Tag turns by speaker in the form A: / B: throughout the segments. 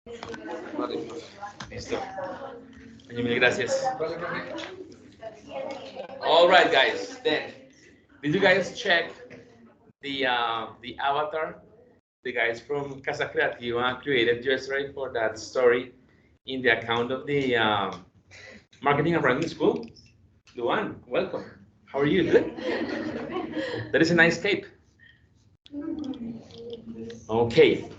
A: Vale. Listo. Mil gracias. All right, guys. Then, did you guys check the avatar the guys from Casa Creativa created yesterday for that story in the account of the marketing and branding school? Luan, welcome. How are you? Good? That is a nice cape. Okay.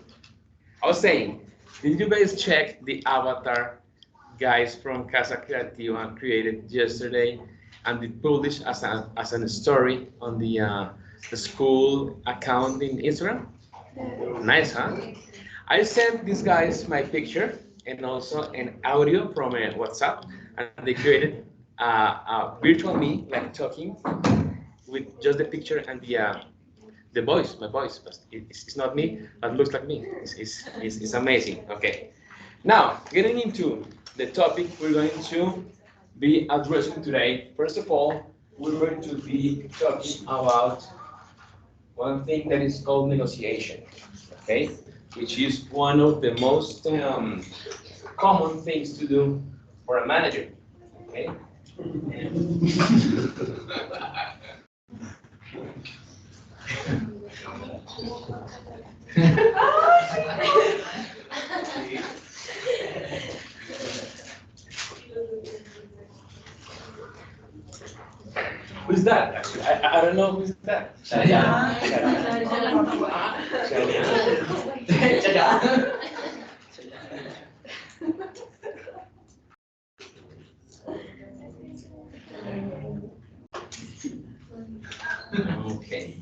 A: I was saying, did you guys check the avatar guys from Casa Creativa created yesterday and they published as a story on the school account in Instagram? Nice, huh? I sent these guys my picture and also an audio from a WhatsApp, and they created a virtual me, like talking, with just the picture and the voice, my voice. But it's not me, but looks like me. It's amazing. Okay. Now, getting into the topic we're going to be addressing today. First of all, we're going to be talking about one thing that is called negotiation, okay, which is one of the most common things to do for a manager, okay. Who's that? Actually, I don't know who's that. Okay.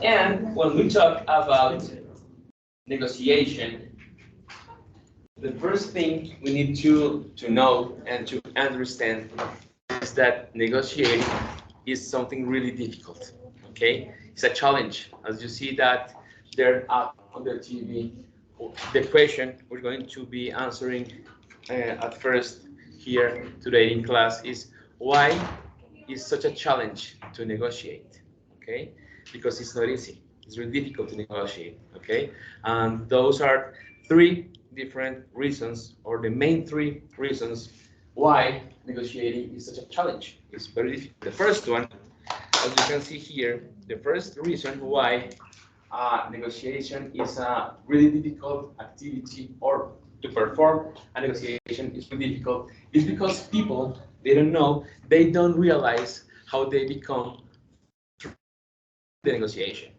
A: And when we talk about negotiation, the first thing we need to know and to understand is that negotiating is something really difficult. Okay, it's a challenge. As you see that there up on the TV, the question we're going to be answering at first here today in class is why is such a challenge to negotiate? Okay, because it's not easy. It's really difficult to negotiate. Okay, and those are three different reasons, or the main three reasons why negotiating is such a challenge. It's very difficult. The first one, as you can see here, the first reason why negotiation is a really difficult activity, or to perform a negotiation is really difficult, is because people, they don't know, they don't realize how they become the negotiation.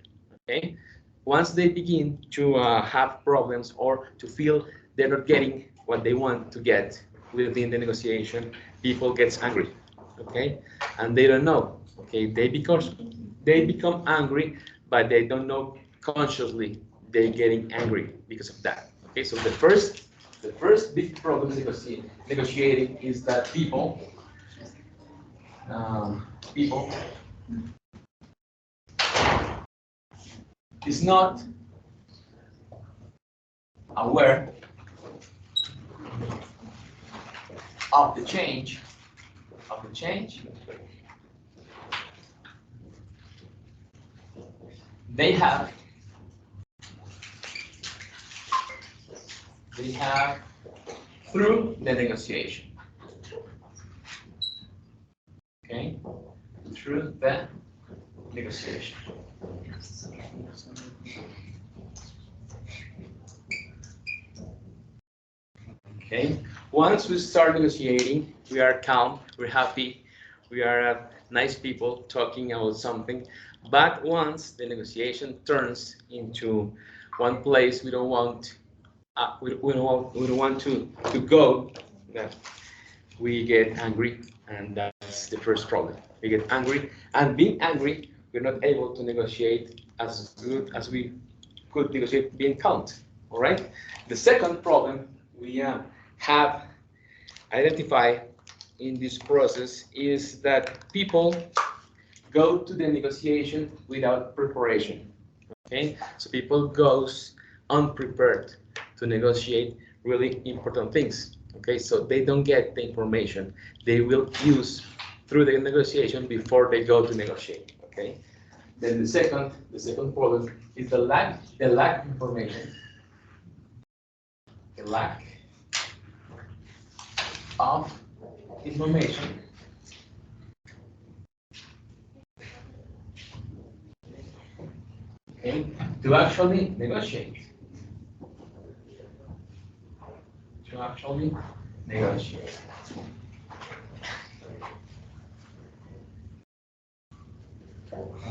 A: Okay, once they begin to have problems or to feel they're not getting what they want to get within the negotiation, people gets angry. Okay, and they don't know. Okay, they become angry, but they don't know consciously they're getting angry because of that. Okay, so the first big problem negotiating is that people is not aware of the change they have through the negotiation. Okay, through the negotiation. Okay, once we start negotiating, we are calm, we're happy, we are nice people talking about something. But once the negotiation turns into one place we don't want, we don't want to go, we get angry, and that's the first problem. We get angry, and being angry, we're not able to negotiate as good as we could negotiate being calm. All right. The second problem we have identified in this process is that people go to the negotiation without preparation. Okay, so people goes unprepared to negotiate really important things. Okay, so they don't get the information they will use through the negotiation before they go to negotiate. Okay, Okay. Then the second problem is the lack of information. The lack of information. Okay, to actually negotiate. To actually negotiate.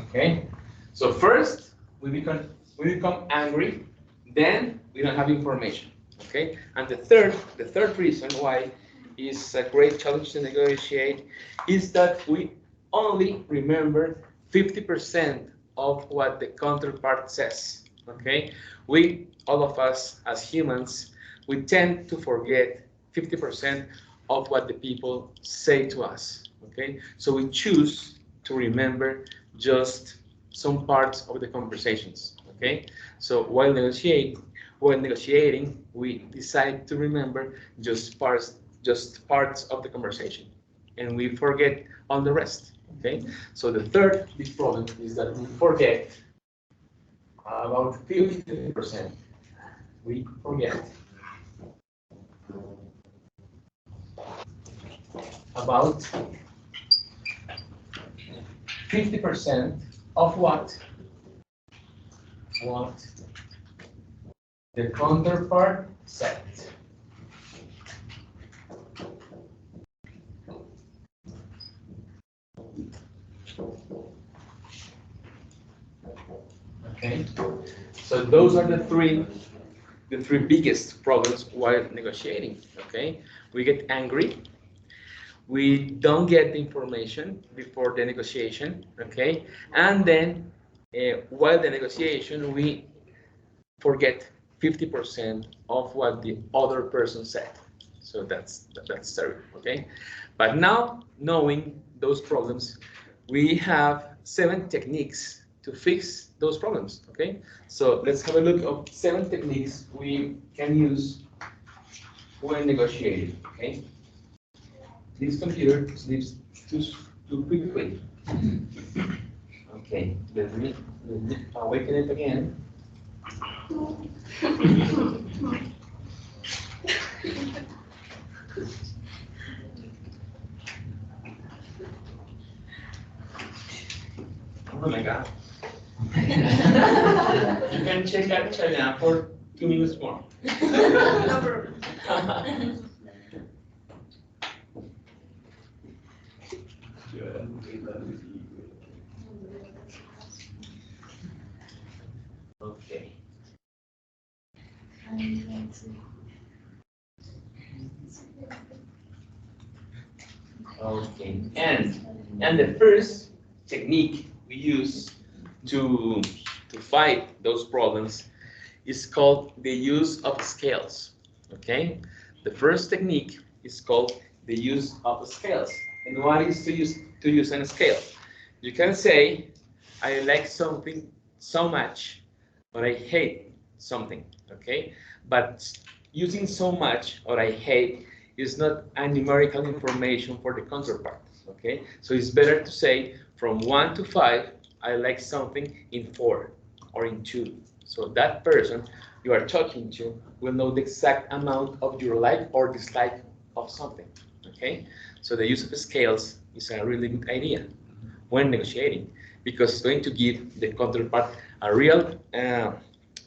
A: Okay, so first we become angry, then we don't have information. Okay, and the third reason why is a great challenge to negotiate is that we only remember 50% of what the counterpart says. Okay, we all of us as humans, we tend to forget 50% of what the people say to us. Okay, so we choose to remember just some parts of the conversations. Okay, so while negotiating, we decide to remember just parts of the conversation, and we forget all the rest. Okay, so the third big problem is that we forget about 50%. We forget about 50% of what the counterpart said. Okay, so those are the three biggest problems while negotiating. Okay, we get angry, we don't get the information before the negotiation. Okay, and then while the negotiation, we forget 50% of what the other person said. So that's terrible. Okay, but now knowing those problems, we have 7 techniques to fix those problems. Okay, so let's have a look at 7 techniques we can use when negotiating. Okay, this computer sleeps too quickly. Okay, let me awaken it again. Oh my God. You can check that China for 2 minutes more.
B: No problem.
A: Okay. Okay. And the first technique we use to fight those problems is called the use of scales. Okay. The first technique is called the use of scales. And what is to use a scale? You can say, I like something so much, but I hate something. Okay. But using so much or I hate is not a numerical information for the counterpart. Okay, so it's better to say from 1 to 5, I like something in 4 or in 2. So that person you are talking to will know the exact amount of your like or dislike of something. Okay, so the use of scales is a really good idea when negotiating because it's going to give the counterpart a real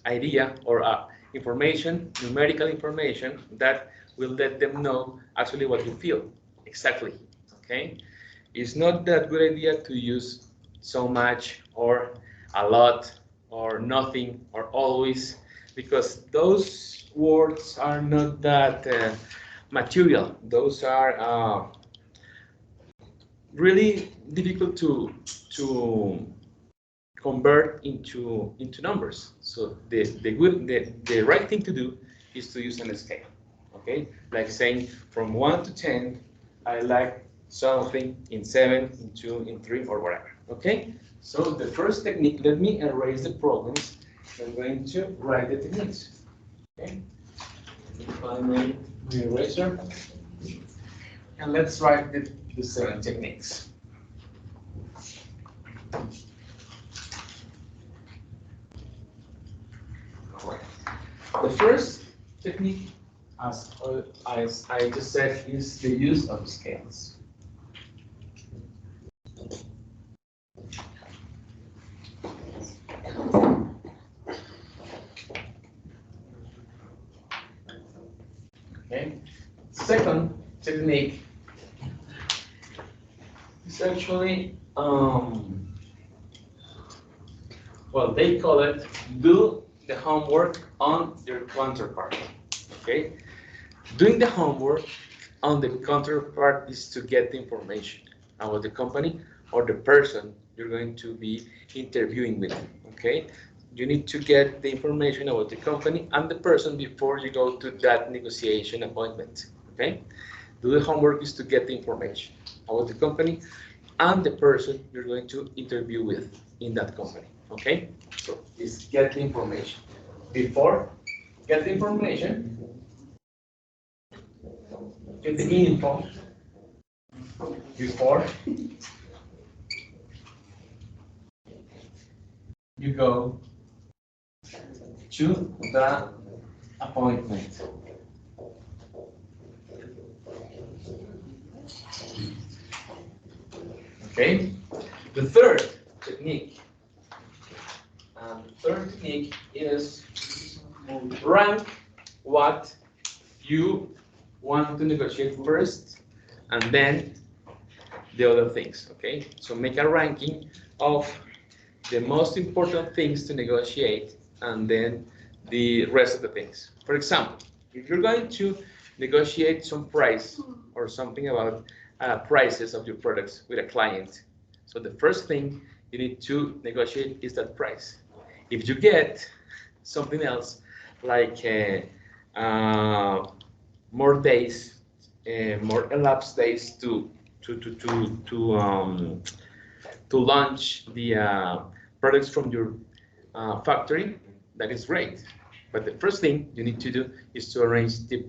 A: idea or information, numerical information that will let them know actually what you feel exactly. Okay, it's not that good idea to use so much or a lot or nothing or always because those words are not that material. Those are really difficult to convert into numbers. So the right thing to do is to use an scale. Okay, like saying from 1 to 10, I like something in 7, in 2, in 3, or whatever. Okay, so the first technique, let me erase the problems. I'm going to write the techniques. Okay, let me find my eraser, and let's write the 7 techniques. The first technique, as I just said, is the use of scales. Okay. Second technique is actually, well, they call it do the homework on your counterpart. Okay. Doing the homework on the counterpart is to get the information about the company or the person you're going to be interviewing with. Okay. You need to get the information about the company and the person before you go to that negotiation appointment. Okay. Do the homework is to get the information about the company and the person you're going to interview with in that company. Okay. So is get the information. Before get the information, get the info before you go to the appointment. Okay. The third technique is rank what you want to negotiate first and then the other things. Okay. So make a ranking of the most important things to negotiate and then the rest of the things. For example, if you're going to negotiate some price or something about prices of your products with a client, so the first thing you need to negotiate is that price. If you get something else like more days, more elapsed days to launch the products from your factory, that is great. But the first thing you need to do is to arrange the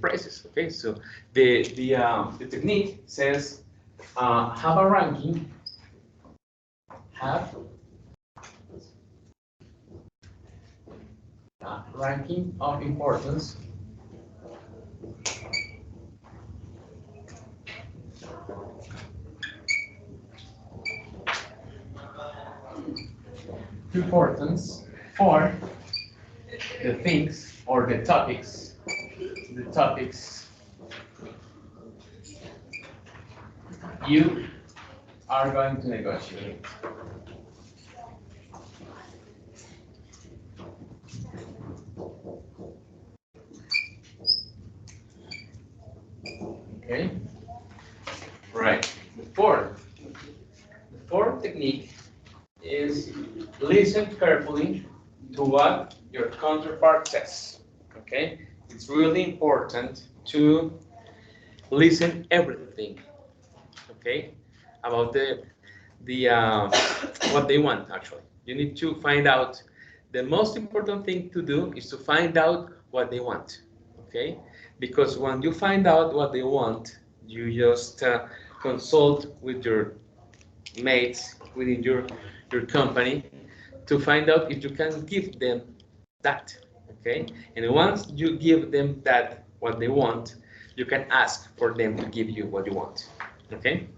A: prices. Okay, so the technique says have a ranking, have a ranking of importance. Importance for the things or the topics you are going to negotiate. Okay, right. The fourth technique is listen carefully to what your counterpart says. Okay, it's really important to listen everything. Okay, about the what they want. Actually, you need to find out. The most important thing to do is to find out what they want. Okay, because when you find out what they want, you just consult with your mates within your company to find out if you can give them that. Okay, and once you give them that what they want, you can ask for them to give you what you want. Okay,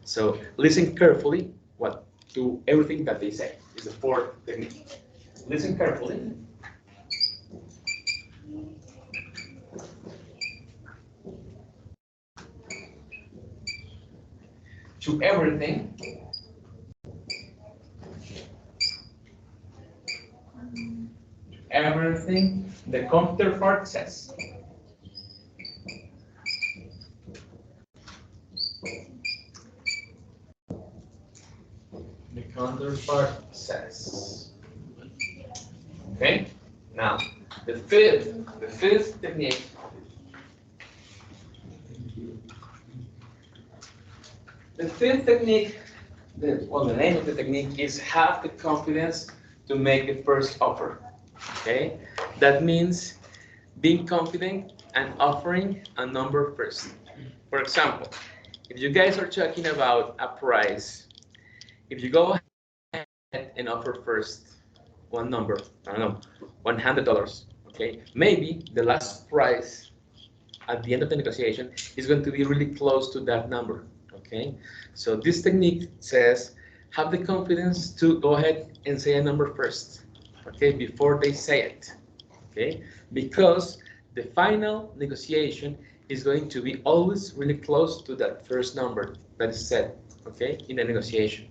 A: so listen carefully what to everything that they say is the fourth technique. Listen carefully to everything the counterpart says. The counterpart says. Okay. Now, the fifth technique. The fifth technique, the name of the technique is have the confidence to make the first offer. Okay, that means being confident and offering a number first. For example, if you guys are talking about a price, if you go ahead and offer first one number, I don't know, $100. Okay, maybe the last price at the end of the negotiation is going to be really close to that number. Okay, so this technique says have the confidence to go ahead and say a number first. Okay, before they say it. Okay, because the final negotiation is going to be always really close to that first number that is set. Okay, in the negotiation.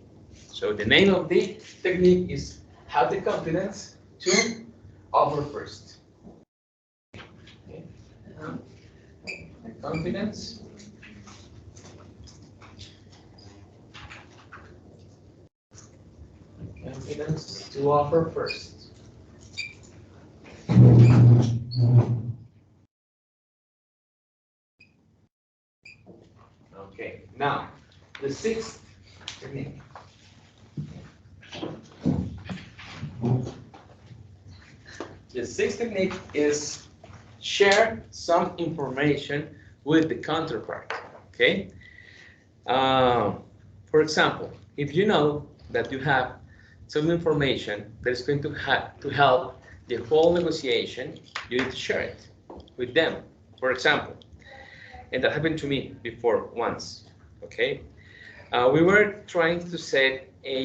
A: So the name of the technique is have the confidence to offer first. Okay. The confidence to offer first. Okay, now the sixth technique. The sixth technique is share some information with the counterpart. Okay. For example, if you know that you have some information that is going to help the whole negotiation, you need to share it with them. For example, and that happened to me before once. Okay, we were trying to set a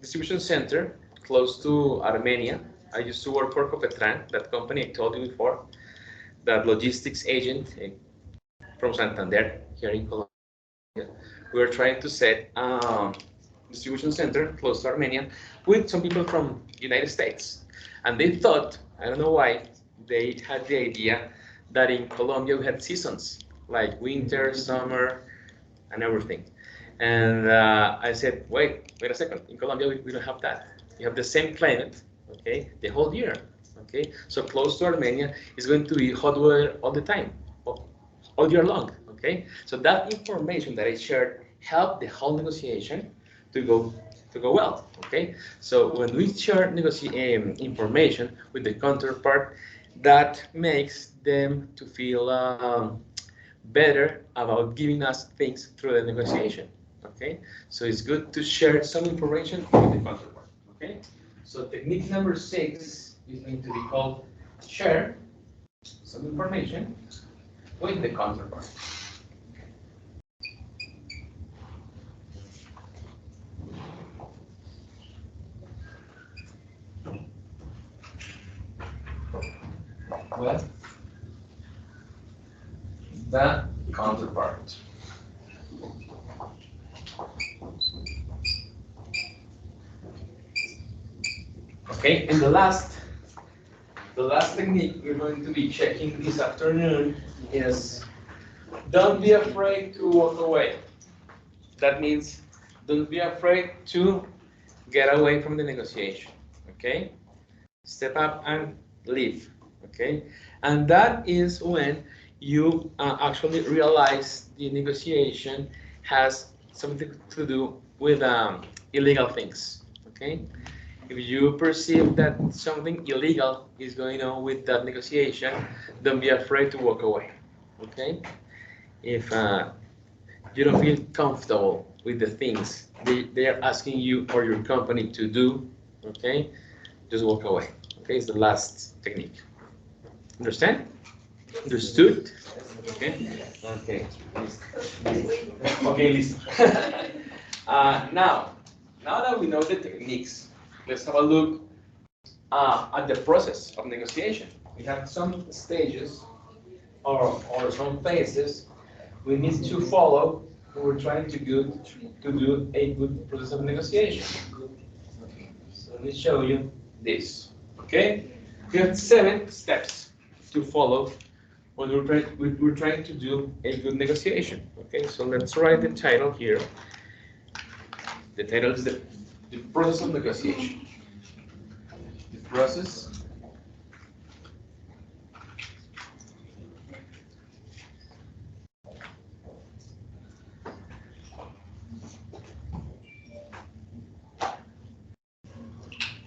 A: distribution center close to Armenia. I used to work for Copetran, that company I told you before, that logistics agent from Santander here in Colombia. We were trying to set a distribution center close to Armenia with some people from United States. And they thought, I don't know why, they had the idea that in Colombia we had seasons, like winter, summer, and everything. And I said, wait a second, in Colombia we don't have that. You have the same climate, okay, the whole year, okay? So close to Armenia is going to be hot weather all the time, all year long, okay? So that information that I shared helped the whole negotiation to go well, okay? So when we share information with the counterpart, that makes them to feel better about giving us things through the negotiation, okay? So it's good to share some information with the counterpart, okay? So technique number 6 is going to be called share some information with the counterpart. With the counterpart. Okay, and the last technique we're going to be checking this afternoon is don't be afraid to walk away. That means don't be afraid to get away from the negotiation. Okay, step up and leave. Okay, and that is when you actually realize the negotiation has something to do with illegal things. Okay, if you perceive that something illegal is going on with that negotiation, don't be afraid to walk away. Okay, if you don't feel comfortable with the things they are asking you or your company to do, okay, just walk away. Okay, it's the last technique. Understand? Understood? Okay. Okay. Okay, listen. Now that we know the techniques, let's have a look at the process of negotiation. We have some stages or some phases we need to follow when we're trying to do a good process of negotiation. So let me show you this. Okay, we have 7 steps to follow when we're trying to do a good negotiation. Okay, so let's write the title here. The title is the process of negotiation. The process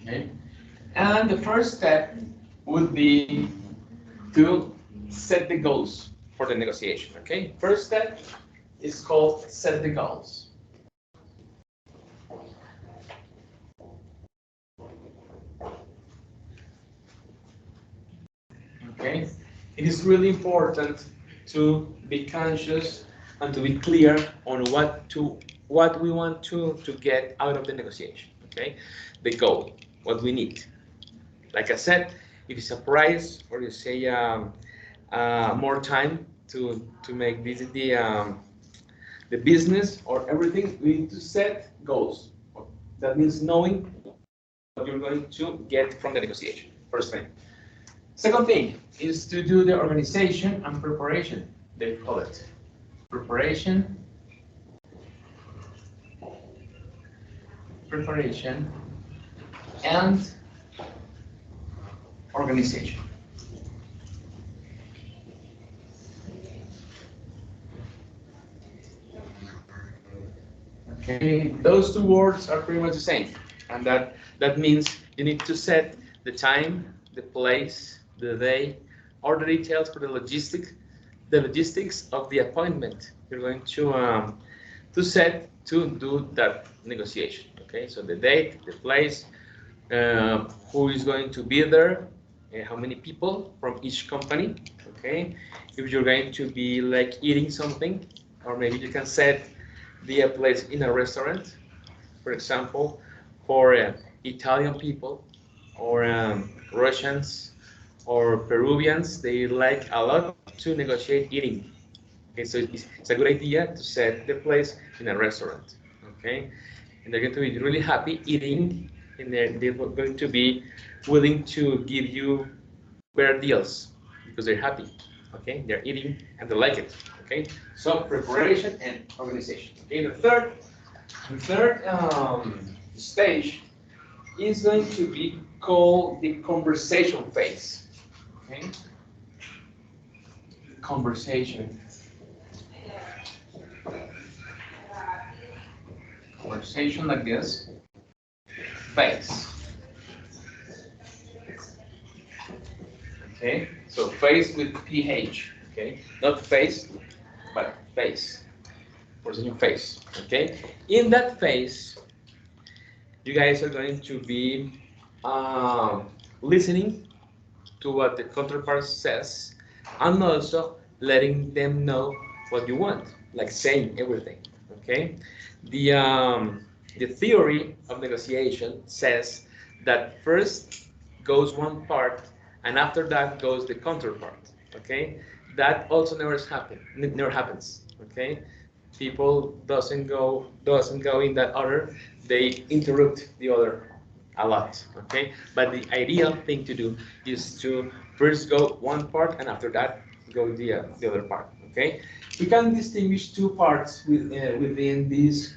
A: okay. And the first step would be to set the goals for the negotiation. Okay, first step is called set the goals. Okay, it is really important to be conscious and to be clear on what we want to get out of the negotiation. Okay, the goal, what we need. Like I said, if it's a price or you say more time to make this the business or everything, we need to set goals. That means knowing what you're going to get from the negotiation. First thing. Second thing is to do the organization and preparation. They call it preparation, and organization. Okay, those two words are pretty much the same, and that means you need to set the time, the place, the day, or the details for the logistics of the appointment you're going to set to do that negotiation. Okay, so the date, the place, who is going to be there, how many people from each company. Okay, if you're going to be like eating something, or maybe you can set the place in a restaurant, for example, for Italian people or Russians or Peruvians, they like a lot to negotiate eating. Okay, so it's a good idea to set the place in a restaurant. Okay, and they're going to be really happy eating, and they're going to be willing to give you better deals because they're happy. Okay, they're eating and they like it. Okay, so preparation and organization. Okay, the third stage is going to be called the conversation phase. Okay, conversation. Conversation like this. Phase. Okay, so phase with PH. Okay, not face, but phase. Conversation phase. Okay, in that phase, you guys are going to be listening to what the counterpart says and also letting them know what you want, like saying everything. Okay, the um, the theory of negotiation says that first goes one part and after that goes the counterpart. Okay, that also never happens. Okay, people doesn't go in that order, they interrupt the other a lot. Okay, but the ideal thing to do is to first go one part and after that go the other part. Okay, we can distinguish two parts within this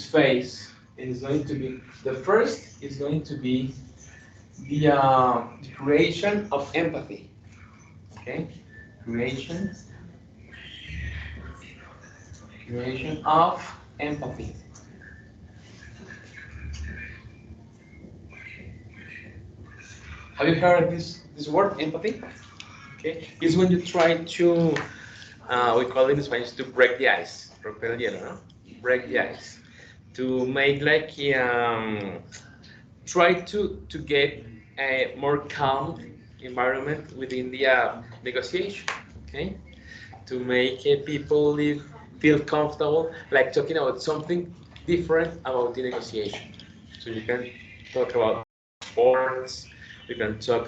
A: phase. It is going to be the first is going to be the creation of empathy. Okay, creation of empathy. Have you heard this word, empathy? Okay, it's when you try to, we call it in Spanish, to break the ice, romper el hielo, no? Break the ice, to make like try to get a more calm environment within the negotiation. Okay, to make people feel comfortable, like talking about something different about the negotiation. So you can talk about sports, you can talk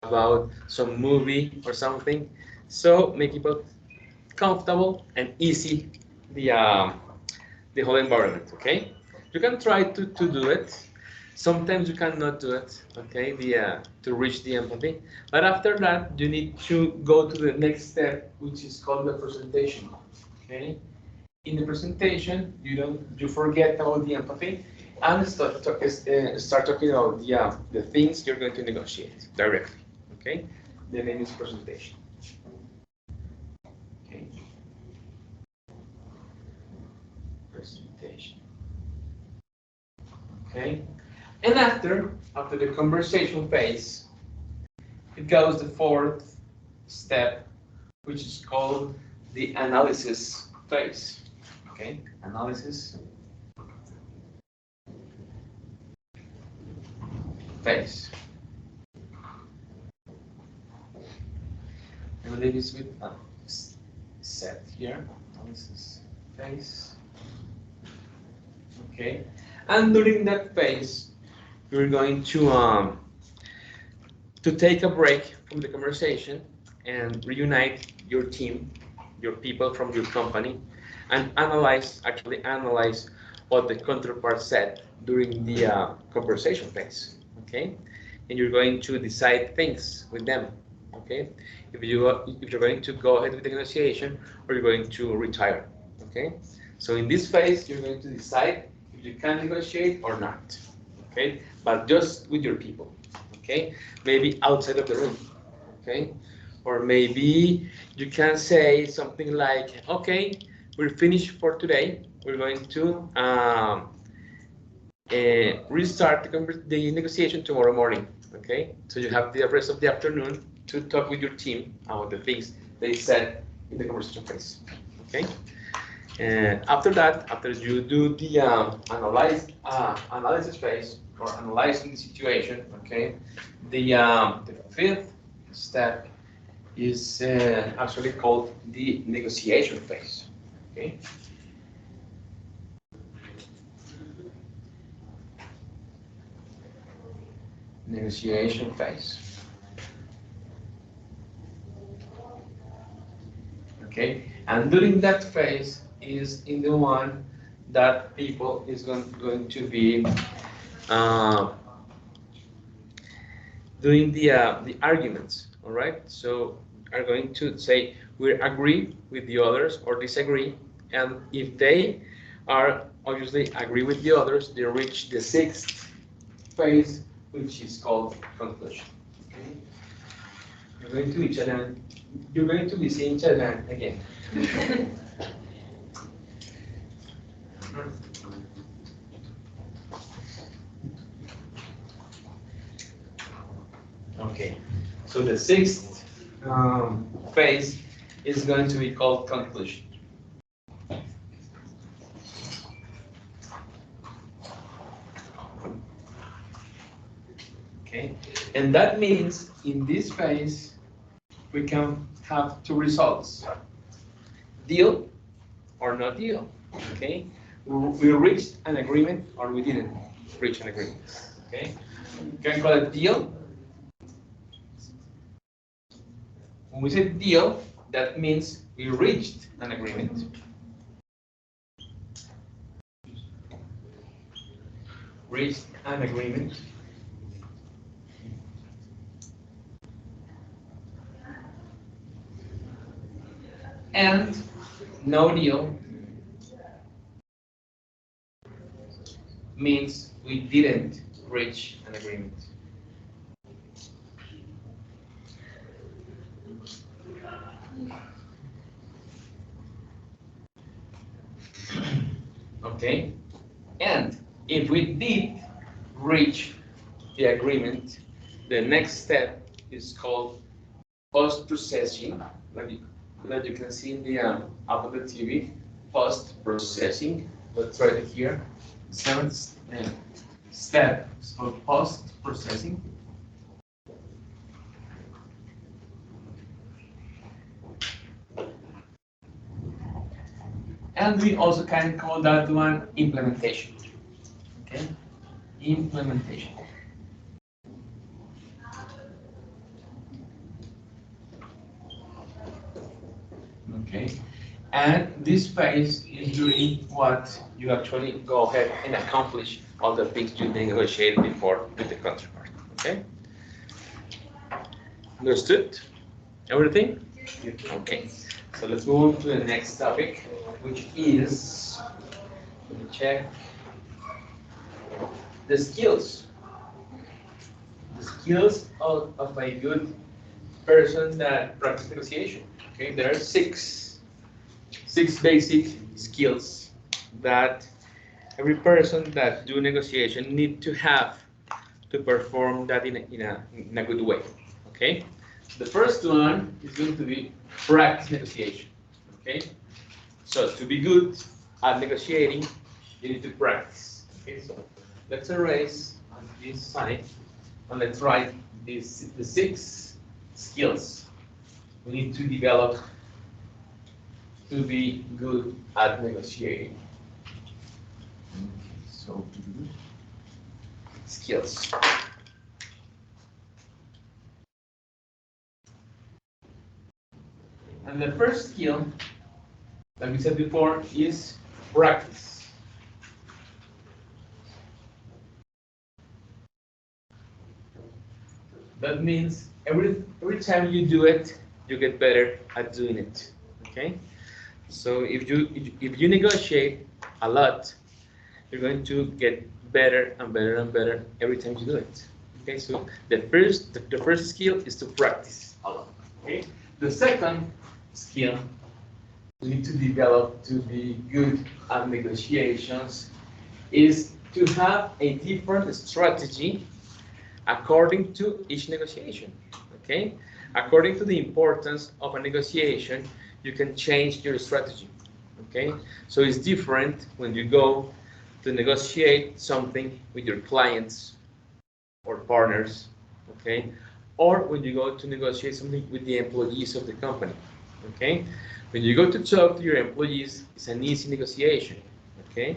A: about some movie or something. So make people comfortable and easy the whole environment. Okay, you can try to do it. Sometimes you cannot do it. Okay, to reach the empathy. But after that, you need to go to the next step, which is called the presentation. Okay, in the presentation, you forget about the empathy and start talking about the things you're going to negotiate directly. Okay, the name is presentation. Okay, presentation. Okay, and after the conversation phase, it goes the fourth step, which is called the analysis phase. Okay, analysis phase. believe it's with set here. Analysis phase. Okay, and during that phase, we're going to take a break from the conversation and reunite your team, your people from your company, and actually analyze what the counterpart said during the conversation phase, okay? And you're going to decide things with them, okay? If you're going to go ahead with the negotiation or you're going to retire, okay? So in this phase, you're going to decide if you can negotiate or not, okay? But just with your people, okay? Maybe outside of the room, okay? Or maybe you can say something like, okay, we're finished for today. We're going to restart the negotiation tomorrow morning, okay? So you have the rest of the afternoon to talk with your team about the things they said in the conversation phase, okay? And after that, after you do the analysis phase or analyzing the situation, okay, the fifth step is actually called the negotiation phase, okay? Negotiation phase. Okay, and during that phase is in the one that people is going to be doing the arguments, all right? So are going to say we agree with the others or disagree, and if they are obviously agree with the others, they reach the sixth phase, which is called conclusion. Okay? You're going to be seeing Chadan again. Okay, so the sixth phase is going to be called conclusion. Okay, and that means in this phase we can have two results: deal or no deal. Okay, we reached an agreement or we didn't reach an agreement. Okay, you can call it deal. When we say deal, that means we reached an agreement. Reached an agreement. And no deal means we didn't reach an agreement. Okay, and if we did reach the agreement, the next step is called post-processing, like you can see in the up on the TV, post-processing. Let's write it here. Seventh step is called post-processing. And we also can call that one implementation. Okay, implementation. Okay, and this phase is doing what you actually go ahead and accomplish all the things you negotiated before with the counterpart. Okay, understood? Everything? Okay, so let's move to the next topic, which is, let me check, the skills. The skills of a good person that practices negotiation. Okay, there are six basic skills that every person that do negotiation need to have to perform that in a good way. Okay, the first one is going to be practice negotiation. Okay, so to be good at negotiating, you need to practice. Okay, so let's erase on this side and let's write the six skills. we need to develop to be good at negotiating. Okay, so skills. And the first skill, like we said before, is practice. That means every time you do it, you get better at doing it. Okay? So if you negotiate a lot, you're going to get better and better and better every time you do it. Okay? So the first skill is to practice a lot. Okay? The second skill you need to develop to be good at negotiations is to have a different strategy according to each negotiation. Okay? According to the importance of a negotiation, you can change your strategy. Okay? So it's different when you go to negotiate something with your clients or partners, okay? Or when you go to negotiate something with the employees of the company, okay? When you go to talk to your employees, it's an easy negotiation, okay?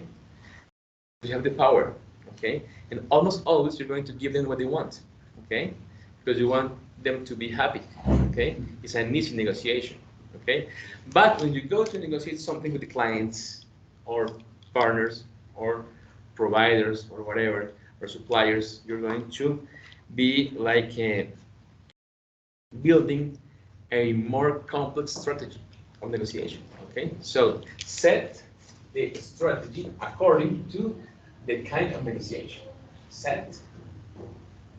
A: You have the power, okay? And almost always you're going to give them what they want, okay? Because you want them to be happy, okay? It's an easy negotiation, okay? But when you go to negotiate something with the clients or partners or providers or whatever, or suppliers, you're going to be like building a more complex strategy of negotiation, okay? So set the strategy according to the kind of negotiation. Set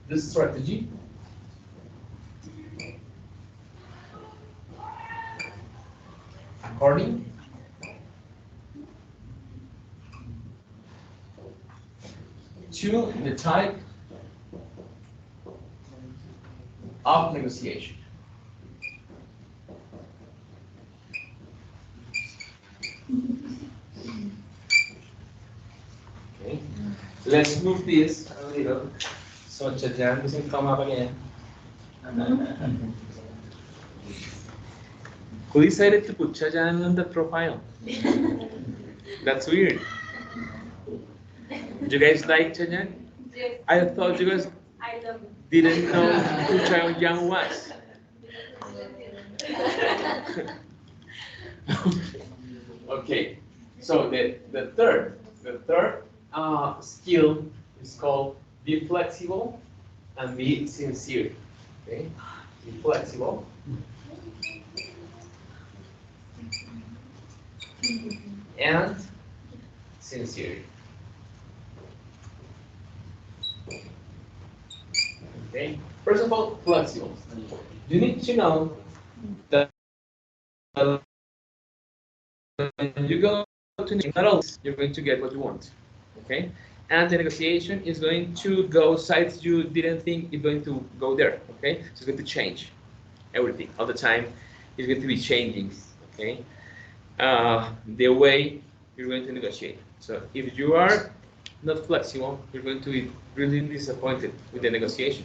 A: the strategy according to the type of negotiation. Okay, let's move this a little so Chajan doesn't come up again. Who decided to put Chajan on the profile? That's weird. Do you guys like Chajan?
B: Yes.
A: I thought you guys
B: I love
A: didn't know who Chayan was. Okay, so the third skill is called be flexible and be sincere. Okay, be flexible and sincere. Okay, first of all, flexible. You need to know that when you go to not always you're going to get what you want. Okay, and the negotiation is going to go sides you didn't think it's going to go there. Okay, so it's going to change everything all the time. It's going to be changing. Okay, the way you're going to negotiate. So if you are not flexible, you're going to be really disappointed with the negotiation.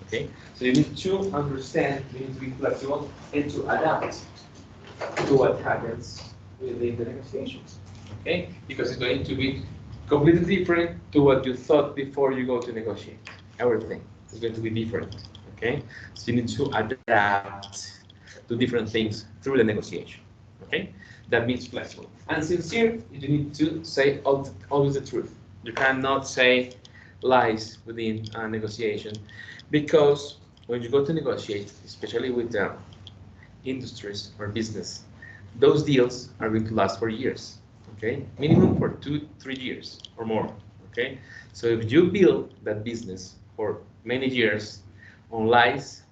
A: Okay, so you need to understand, you need to be flexible and to adapt to what happens within the negotiations. Okay, because it's going to be completely different to what you thought before you go to negotiate. Everything is going to be different. Okay, so you need to adapt to different things through the negotiation. Okay, that means flexible and sincere. You need to say always the truth. You cannot say lies within a negotiation, because when you go to negotiate, especially with the industries or business, those deals are going to last for years. Okay, minimum for 2-3 years or more. Okay, so if you build that business for many years on lies,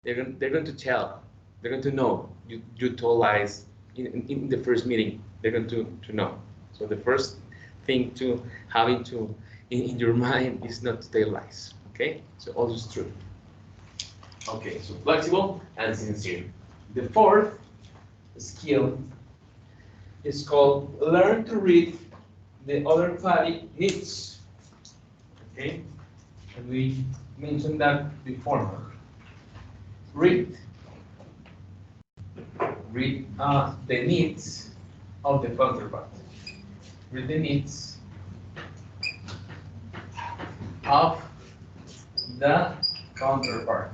A: they're going to tell, they're going to know you told lies in the first meeting. They're going to know. So the first thing to have in your mind is not to tell lies. Okay, so always true. Okay, so flexible and sincere. The fourth skill is called learn to read the other party needs. Okay, and we mentioned that before. Read Read the needs of the counterpart. Read the needs of the counterpart.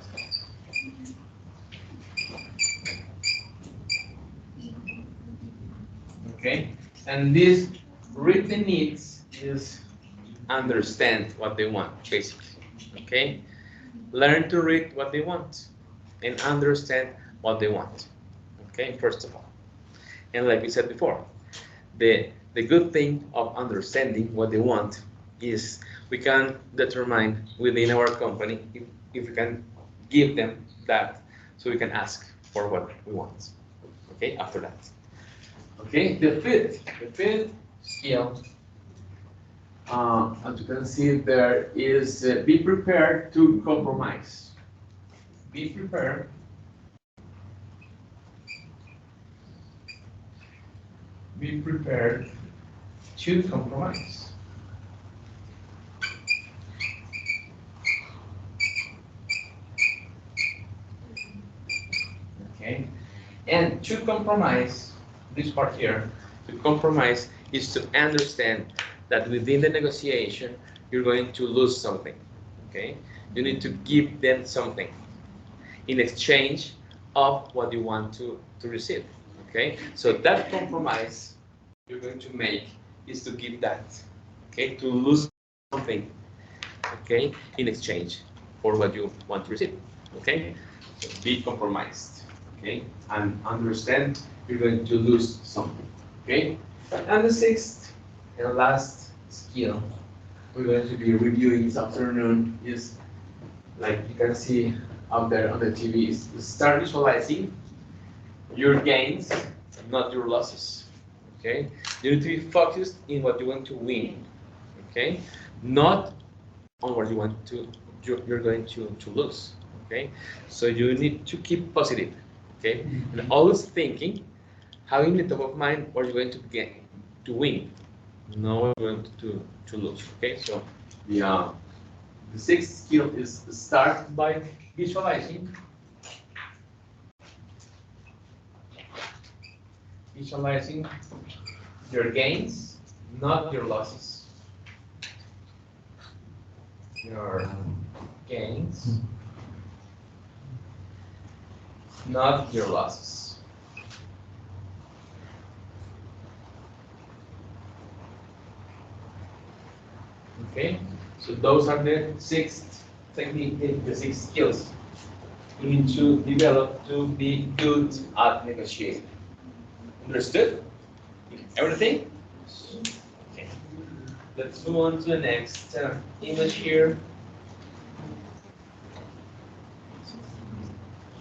A: Okay, and this read the needs is understand what they want, basically. Okay, learn to read what they want and understand what they want. Okay, first of all, and like we said before, the good thing of understanding what they want is we can determine within our company if we can give them that, so we can ask for what we want. Okay, after that. Okay, the fifth skill, as you can see there, is be prepared to compromise. Be prepared to compromise. Okay, and to compromise, this part here, to compromise is to understand that within the negotiation, you're going to lose something. Okay, you need to give them something in exchange of what you want to receive. Okay, so that compromise you're going to make is to give that. Okay, to lose something. Okay, in exchange for what you want to receive. Okay, so be compromised. Okay, and understand you're going to lose something. Okay, and the sixth and last skill we're going to be reviewing this afternoon is, like you can see out there on the TV, is start visualizing your gains, not your losses. Okay, you need to be focused in what you want to win. Okay, not on what you want to you're going to lose. Okay, so you need to keep positive. Okay, and always thinking how in the top of mind what you're going to get to win, not what you're going to lose. Okay, so the sixth skill is start by visualizing your gains, not your losses. Your gains, not your losses. Okay, so those are the six technique, the six skills you need to develop to be good at negotiating. Understood? Everything? Okay. Let's move on to the next image here.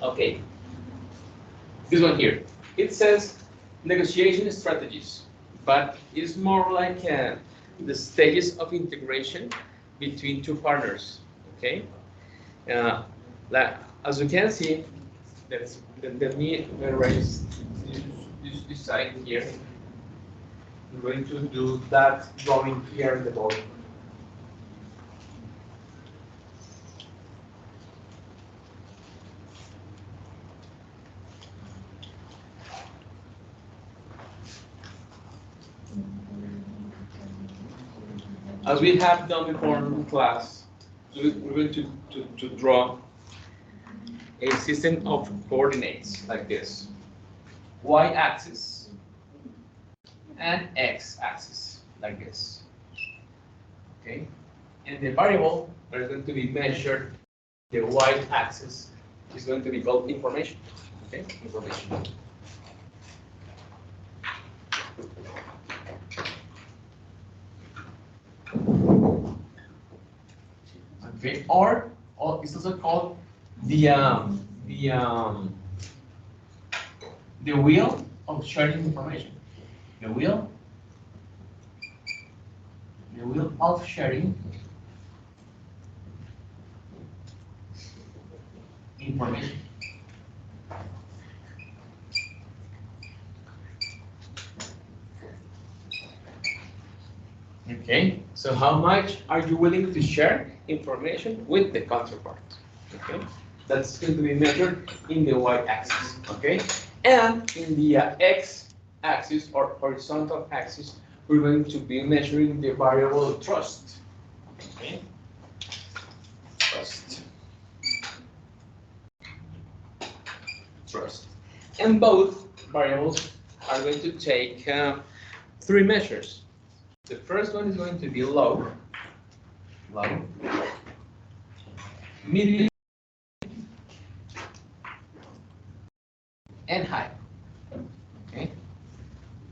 A: Okay. This one here. It says negotiation strategies, but it's more like the stages of integration between two partners. Okay. Like, as you can see, let me erase this side here. I'm going to do that drawing here in the board. As we have done before in class, we're going to draw a system of coordinates like this. Y-axis and X-axis like this. Okay? And the variable that is going to be measured, the Y-axis, is going to be called information. Okay? Information. Okay, or it's also called the wheel of sharing information. The wheel of sharing information. Okay, so how much are you willing to share information with the counterpart? Okay, that's going to be measured in the y-axis. Okay, And in the x-axis or horizontal axis, we're going to be measuring the variable trust. Okay? Trust. Trust. And both variables are going to take 3 measures. The first one is going to be low, medium, and high. Okay?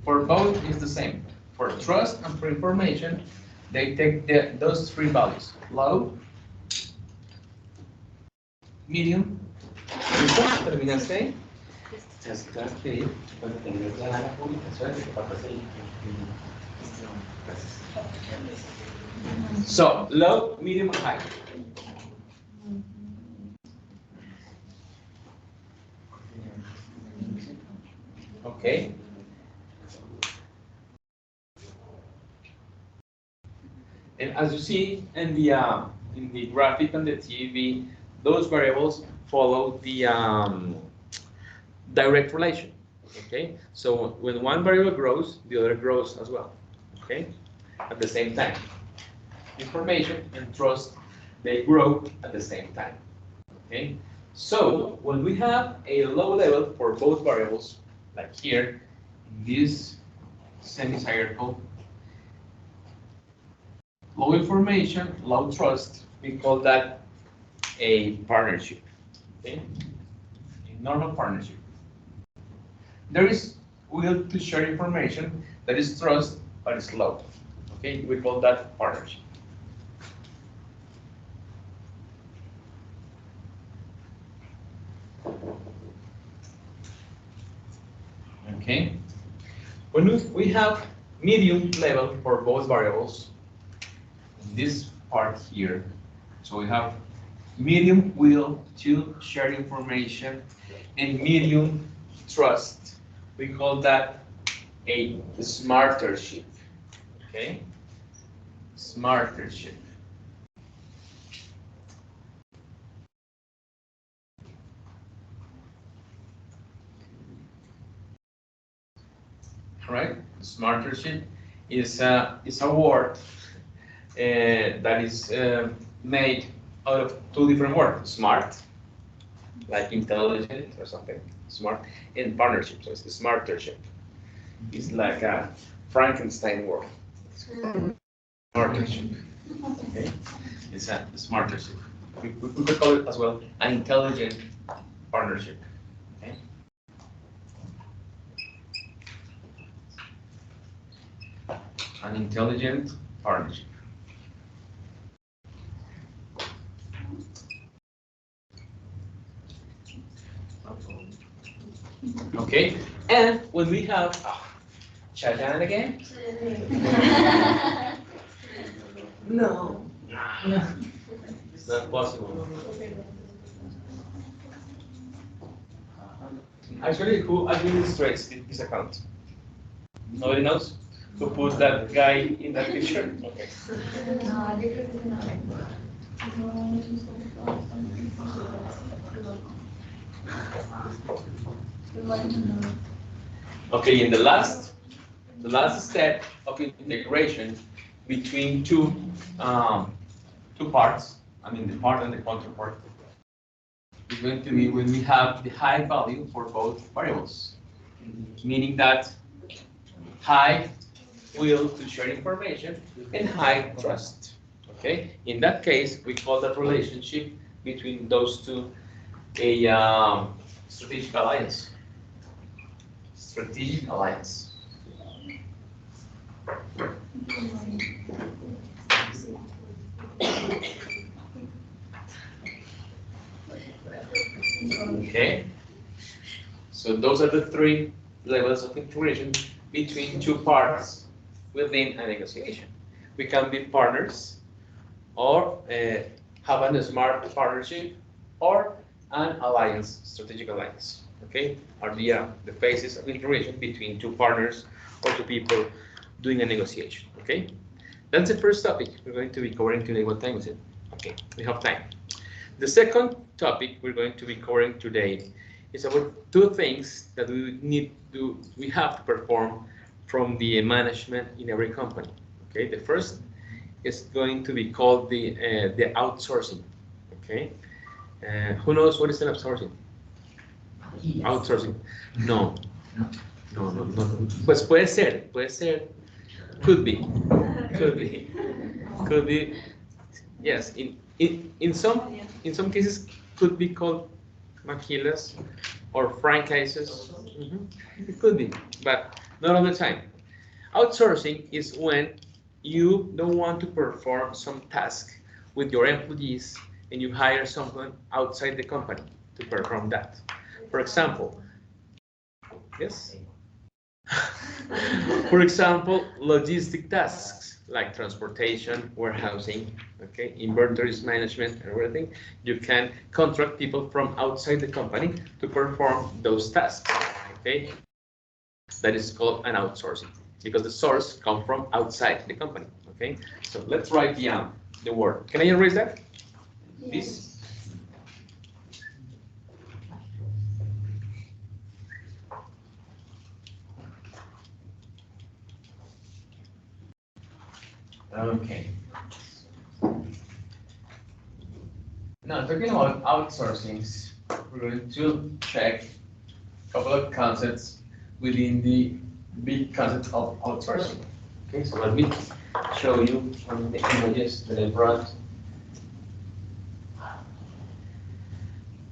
A: For both, it's the same. For trust and for information, they take those 3 values: low, medium. ¿Listo? ¿Terminaste? So, low, medium, and high. Okay. And as you see in the graphic on the TV, those variables follow the direct relation. Okay. So when one variable grows, the other grows as well. Okay. At the same time. Information and trust, they grow at the same time. Okay. So when we have a low level for both variables, like here in this semicircle, low information, low trust, we call that a partnership. Okay? A normal partnership. There is will to share information that is trust but is low. Okay, we call that partnership. Okay. When we have medium level for both variables, this part here, so we have medium will to share information and medium trust. We call that a smartership. Okay? Smartership. Right? Smartership is a word that is made out of 2 different words: smart, like intelligent or something, smart, and partnership. So it's a smartership. It's like a Frankenstein word. Smartership. Okay? It's a smartership. We could call it as well an intelligent partnership. Okay? An intelligent partnership. Okay, and when we have shut down again. No, it's not possible. Actually, who administrates this account? Nobody knows? Who put that guy in that picture? Okay. Okay, in the last step of integration between two parts, I mean the part and the counterpart, is going to be when we have the high value for both variables, meaning that high will to share information and high trust. Okay, in that case, we call that relationship between those two a strategic alliance. Strategic alliance. Okay, so those are the 3 levels of integration between 2 parts within a negotiation. We can be partners, or have a smart partnership, or an alliance, strategic alliance. Okay, are the phases of integration between 2 partners or 2 people doing a negotiation. Okay, that's the first topic we're going to be covering today. What time is it? Okay, we have time. The second topic we're going to be covering today It's about two things that we have to perform from the management in every company. Okay, the first is going to be called the outsourcing. Okay, who knows what is an outsourcing?
C: Yes.
A: Outsourcing. No. No. Pues puede ser, could be, could be. Yes, in some cases could be called maquilas or franchises. It could be, but not all the time. Outsourcing is when you don't want to perform some task with your employees and you hire someone outside the company to perform that. For example, yes? For example, logistic tasks like transportation, warehousing, okay, inventories management, and everything. You can contract people from outside the company to perform those tasks, okay? That is called an outsourcing because the source comes from outside the company, okay? So let's write the word. Can I erase that? This? Okay. Now, talking about outsourcings, we're going to check a couple of concepts within the big concept of outsourcing. Okay, so let me show you some of the images that I brought.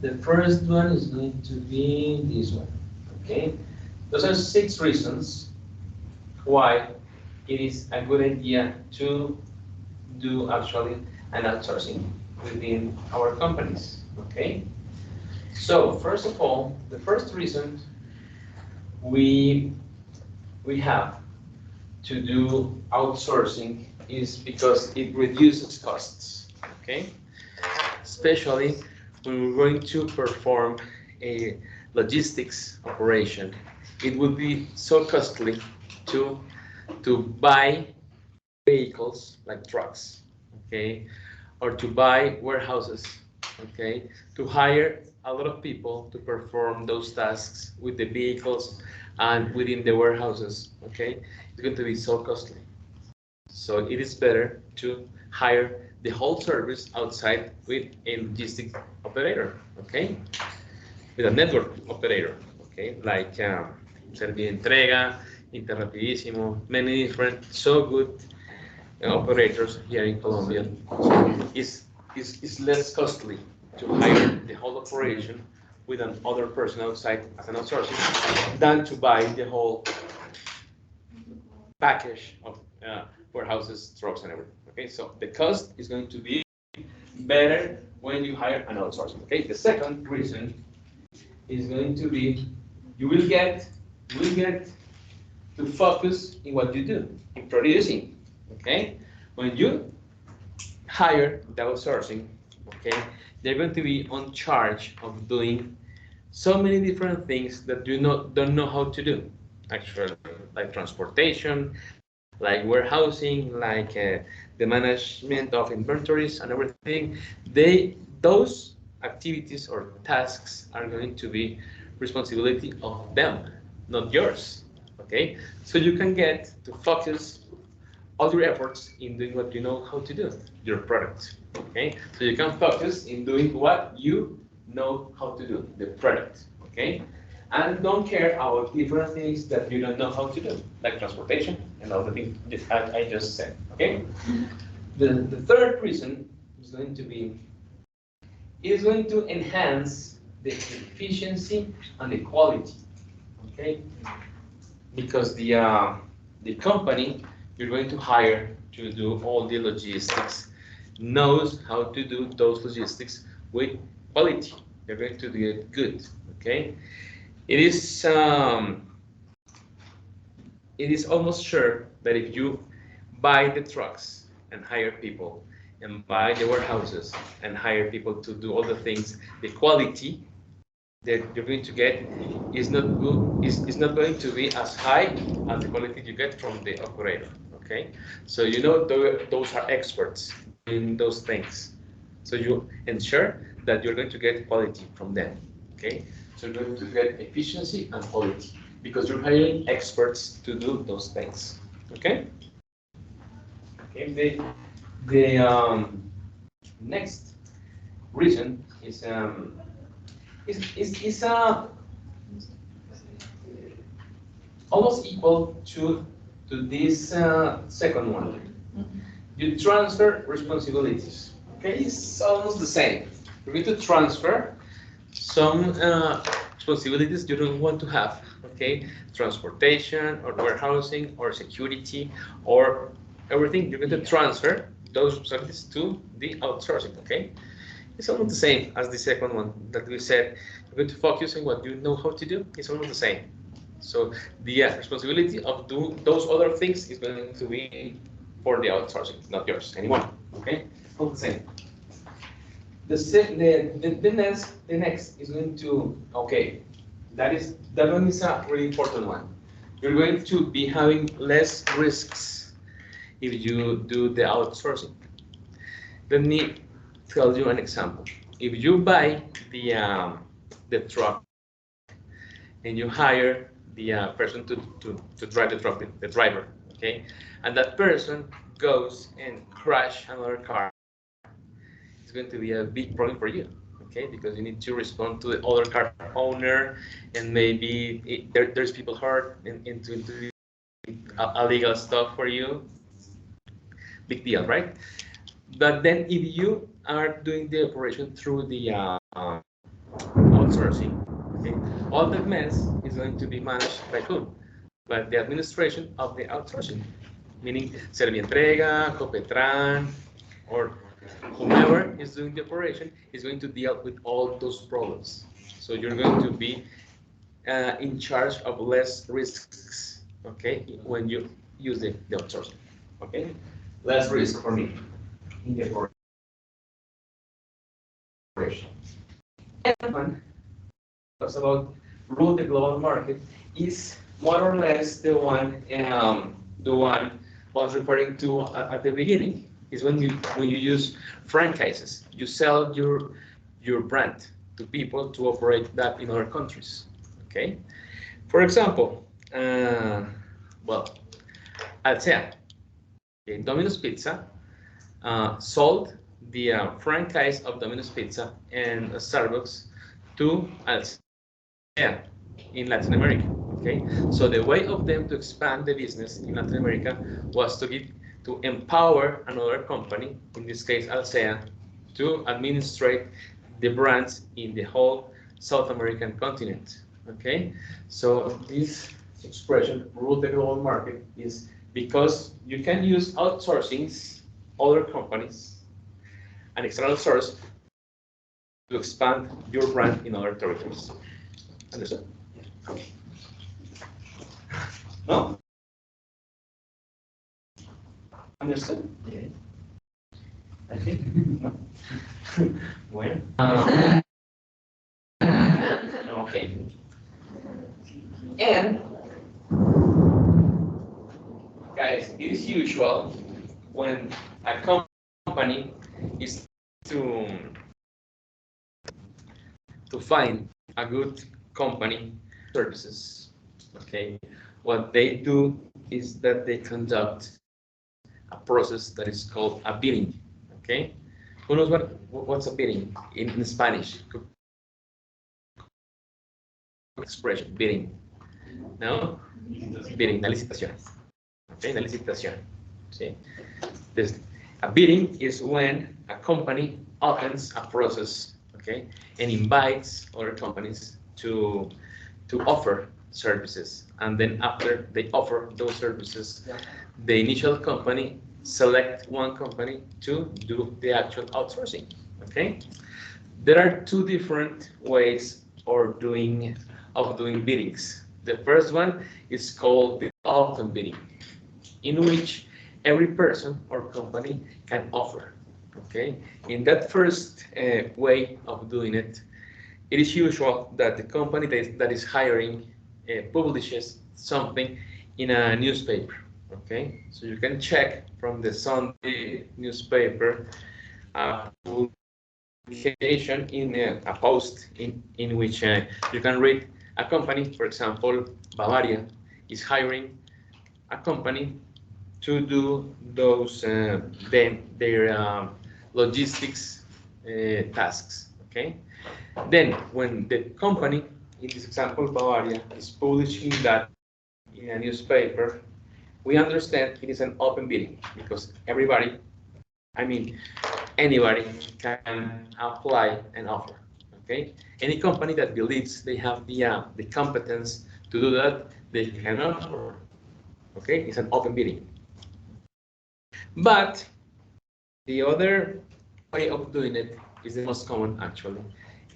A: The first one is going to be this one. Okay, those are 6 reasons why it is a good idea to do actually an outsourcing within our companies, okay? So first of all, the first reason we have to do outsourcing is because it reduces costs, okay? Especially when we're going to perform a logistics operation, it would be so costly to buy vehicles like trucks, okay, or to buy warehouses, okay, to hire a lot of people to perform those tasks with the vehicles and within the warehouses, okay, it's going to be so costly. So it is better to hire the whole service outside with a logistic operator, okay, with a network operator, okay, like Servientrega, Interrapidísimo, many different so good operators here in Colombia. Is less costly to hire the whole operation with another person outside as an outsourcing than to buy the whole package of warehouses, trucks, and everything. Okay, so the cost is going to be better when you hire an outsourcing. Okay, the second reason is going to be you will get to focus in what you do, in producing. Okay, when you hire the outsourcing, okay, they're going to be on charge of doing so many different things that you don't know how to do. Actually, like transportation, like warehousing, like the management of inventories and everything. Those activities or tasks are going to be responsibility of them, not yours. Okay, so you can get to focus all your efforts in doing what you know how to do, your product. Okay, so you can focus in doing what you know how to do, the product. Okay, and don't care about different things that you don't know how to do, like transportation and all the things that I just said. Okay, the third reason is going to be it is going to enhance the efficiency and the quality. Okay, because the company you're going to hire to do all the logistics knows how to do those logistics with quality. They're going to do it good. Okay, it is almost sure that if you buy the trucks and hire people and buy the warehouses and hire people to do all the things, the quality that you're going to get is not good, is not going to be as high as the quality you get from the operator. Okay, so you know those are experts in those things, so you ensure that you're going to get quality from them. Okay, So you're going to get efficiency and quality because you're hiring experts to do those things. Okay? Okay, the next reason is almost equal to this second one. You transfer responsibilities. Okay, it's almost the same. You're going to transfer some responsibilities you don't want to have. Okay, transportation or warehousing or security or everything. You're going to transfer those responsibilities to the outsourcing. Okay, it's almost the same as the second one that we said. You're going to focus on what you know how to do. It's almost the same. So the responsibility of doing those other things is going to be for the outsourcing, not yours anymore. Okay, all the same. The next is going to, okay, that one is a really important one. You're going to be having less risks if you do the outsourcing. Let me tell you an example. If you buy the truck and you hire the person to drive the truck, the driver, okay, and that person goes and crash another car, it's going to be a big problem for you, okay, because you need to respond to the other car owner, and maybe there's people hurt into illegal stuff for you. Big deal, right? But then if you are doing the operation through the outsourcing, okay, all the mess is going to be managed by whom? By the administration of the outsourcing, meaning Servientrega, Copetran, or whomever is doing the operation is going to deal with all those problems. So you're going to be in charge of less risks, okay, when you use the outsourcing, okay? Less risk for me in the operation. And one talks about rule the global market is more or less the one I was referring to at the beginning. Is when you use franchises, you sell your brand to people to operate that in other countries. Okay, for example, well, Alsea, okay, Domino's Pizza sold the franchise of Domino's Pizza and Starbucks to Alsea in Latin America. Okay, so the way of them to expand the business in Latin America was to empower another company, in this case Alsea, to administrate the brands in the whole South American continent. Okay, so this expression, rule the global market, is because you can use outsourcing other companies and external source to expand your brand in other territories. Understood? No? Understood?
C: Yeah. I think.
A: Bueno. Okay. And guys, it is usual when a company is to find a good company services. Okay, what they do is that they conduct a process that is called a bidding. Okay, who knows what's a bidding in Spanish? Expression bidding. No, bidding, una licitación. Okay, una licitación. See, a bidding is when a company opens a process, okay, and invites other companies to offer services, and then after they offer those services, the initial company select one company to do the actual outsourcing. Okay, there are two different ways of doing biddings. The first one is called the open bidding, in which every person or company can offer. Okay, in that first way of doing it, it is usual that the company that is hiring publishes something in a newspaper. Okay, so you can check from the Sunday newspaper publication in a post in which you can read a company, for example, Bavaria is hiring a company to do those their logistics tasks. Okay. Then, when the company, in this example, Bavaria, is publishing that in a newspaper, we understand it is an open bidding because everybody, I mean, anybody can apply an offer. Okay. Any company that believes they have the competence to do that, they can offer. Okay. It's an open bidding. But the other way of doing it is the most common actually,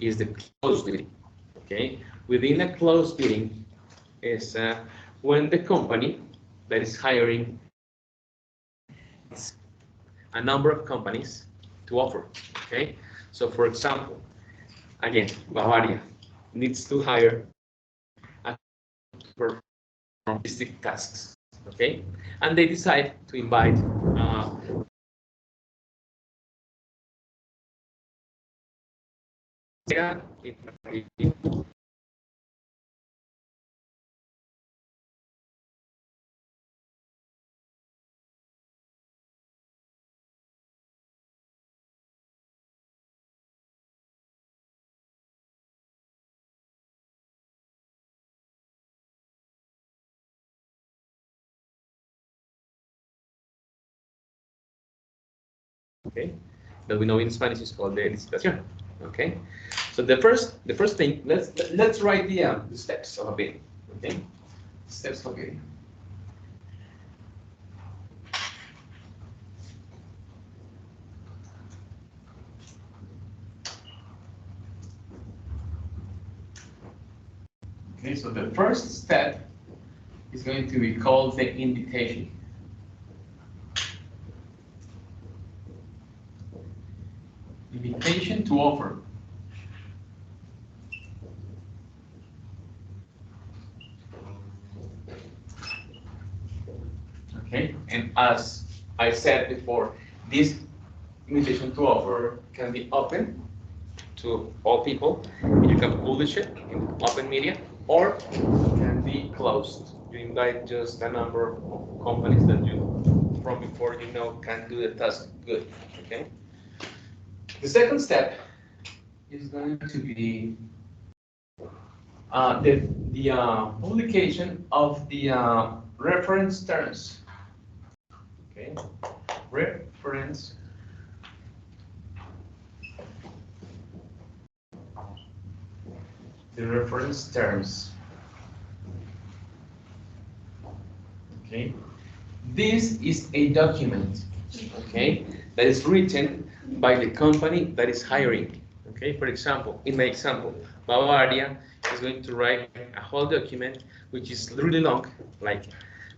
A: is the closed bidding. Okay, within a closed bidding is when the company that is hiring a number of companies to offer. Okay, so for example, again, Bavaria needs to hire a for logistic tasks. Okay, and they decide to invite okay, that we know in Spanish is called the licitación. Okay, so the first thing, let's write the steps of a bidding. Okay, steps of bidding. Okay, so the first step is going to be called the invitation. Invitation to offer. Okay, and as I said before, this invitation to offer can be open to all people. You can publish it in open media, or can be closed. You invite just a number of companies that you, from before you know, can do the task good. Okay. The second step is going to be the publication of the reference terms. Okay, reference the reference terms. Okay, this is a document. Okay, that is written by the company that is hiring. Okay, for example, in my example, Bavaria is going to write a whole document which is really long, like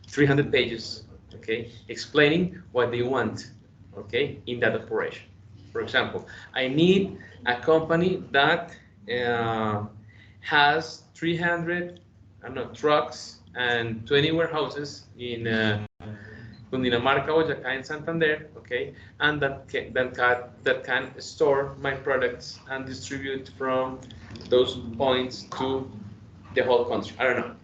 A: 300 pages. Okay, explaining what they want. Okay, in that operation. For example, I need a company that has 300, I don't know, trucks and 20 warehouses in Cundinamarca, Boyacá, and Santander, okay, and that can store my products and distribute from those points to the whole country. I don't know.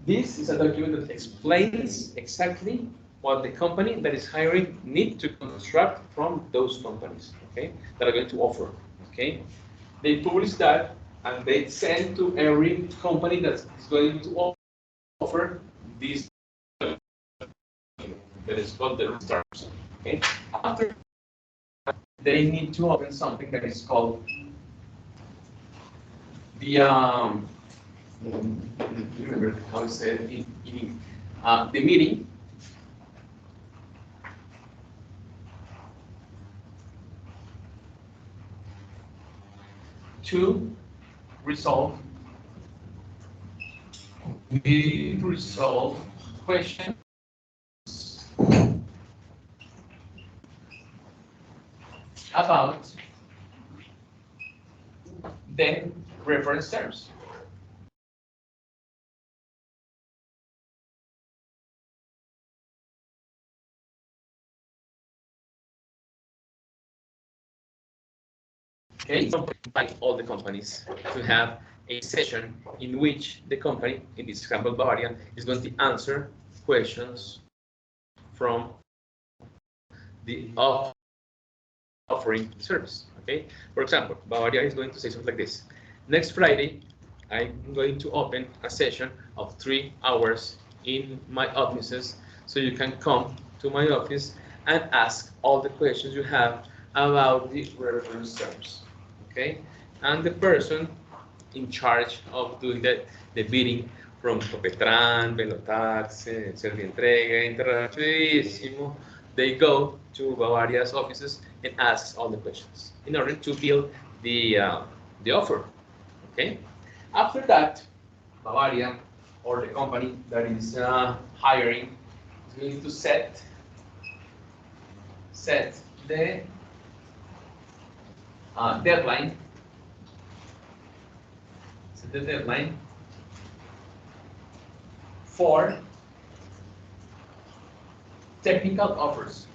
A: This is a document that explains exactly what the company that is hiring need to construct from those companies, okay, that are going to offer, okay. They publish that and they send to every company that is going to offer this that is called the terms. Okay. After they need to open something that is called the remember how it's said in the meeting. To resolve questions about the reference terms. Okay, invite all the companies to have a session in which the company, in this example Bavaria, is going to answer questions from the offering service. Okay, for example, Bavaria is going to say something like this: next Friday, I'm going to open a session of 3 hours in my offices, so you can come to my office and ask all the questions you have about the reference terms. Okay, and the person in charge of doing the bidding from Copetran, Velotax, Servientrega, Interrapidísimo, they go to Bavaria's offices and ask all the questions in order to build the offer. Okay. After that, Bavaria or the company that is hiring is going to set the deadline. Set the deadline for technical offers.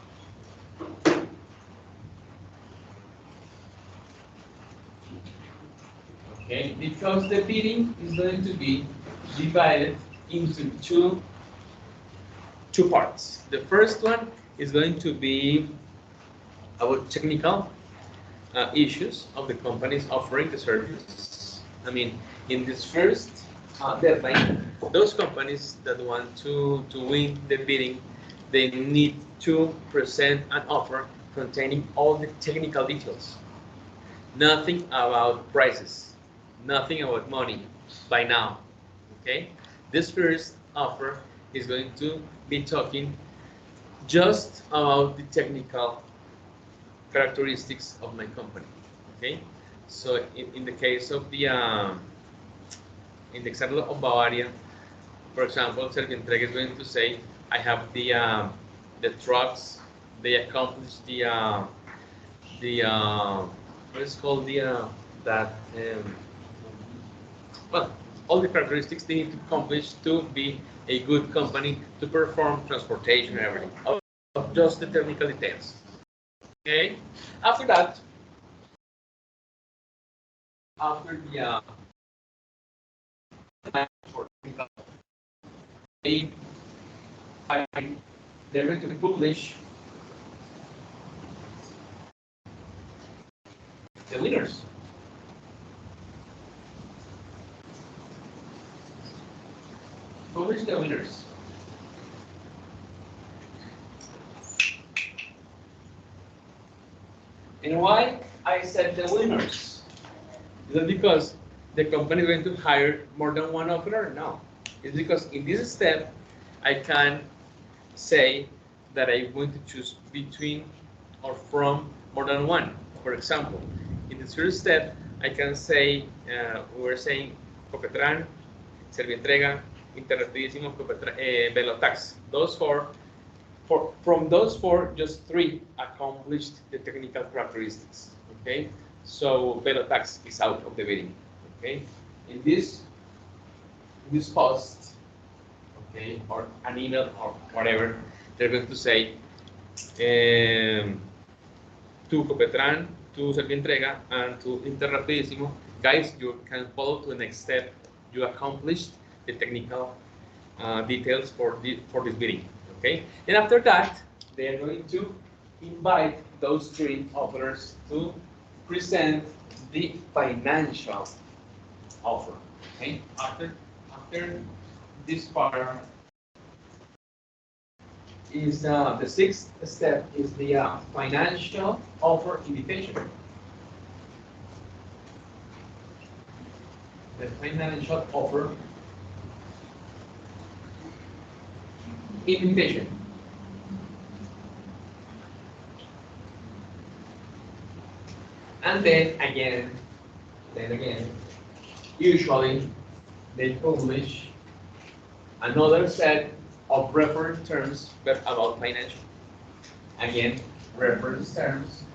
A: Okay, because the bidding is going to be divided into two parts. The first one is going to be about technical issues of the companies offering the service. I mean, in this first deadline, those companies that want to win the bidding, they need to present an offer containing all the technical details. Nothing about prices, nothing about money by now. Okay, this first offer is going to be talking just about the technical characteristics of my company. Okay, so in the case of the in the example of Bavaria, for example, Servientrega is going to say, I have the trucks, they accomplish the what is called that well, all the characteristics they need to accomplish to be a good company to perform transportation and everything, of just the technical details. Okay, after that, after the they they're going to publish the winners. Publish the winners. And why I said the winners? Is that because the company is going to hire more than one offerer? No. It's because in this step, I can say that I'm going to choose between or from more than one. For example, in this first step, I can say, we're saying Copetran, Servientrega, Interrapidísimo, Velotax. Those four, from those four, just 3 accomplished the technical characteristics. Okay, so Velotax is out of the bidding. Okay, in this post, okay, or an email or whatever, they're going to say to Copetran, to Servientrega, and to Interrapidísimo, guys, you can follow to the next step. You accomplished the technical details for this bidding. Okay, and after that, they are going to invite those 3 offerers to present the financial offer. Okay, after this part is the 6th step is the financial offer invitation. The financial offer invitation. And then again, usually they publish another set of reference terms, but about financial. Again, reference terms.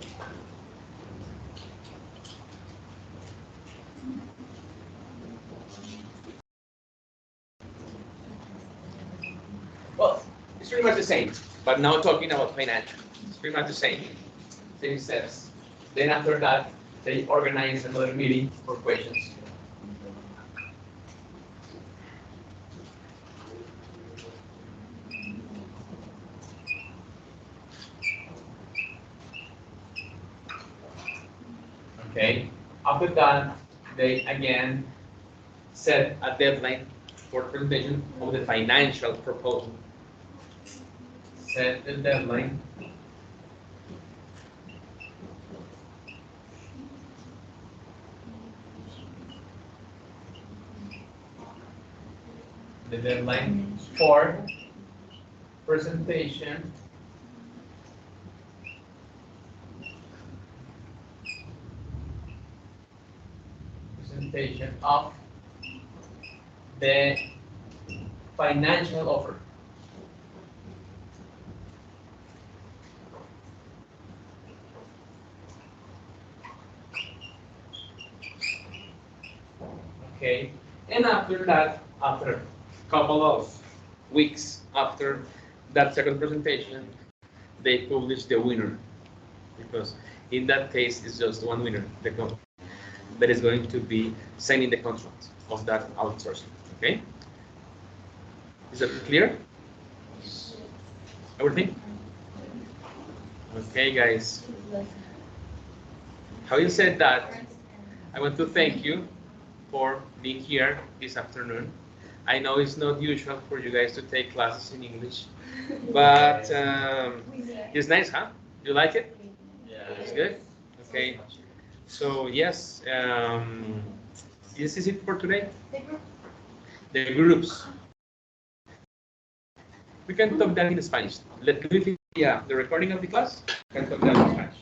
A: Well, it's pretty much the same, but now talking about financial. It's pretty much the same steps. Then after that, they organize another meeting for questions. Okay, after that, they again set a deadline for presentation of the financial proposal. Set the deadline. The deadline for presentation of the financial offer. Okay, and after that, after a couple of weeks after that second presentation, they publish the winner, because in that case it's just one winner, the company that is going to be signing the contract of that outsourcing. Okay, is that clear? Everything? Okay, guys. Having said that, I want to thank you for being here this afternoon. I know it's not usual for you guys to take classes in English, but it's nice, huh? You like it?
C: Yeah.
A: It's good? Okay. So, yes, this is it for today. The groups. We can talk that in Spanish. Let me the recording of the class. We can talk that in Spanish.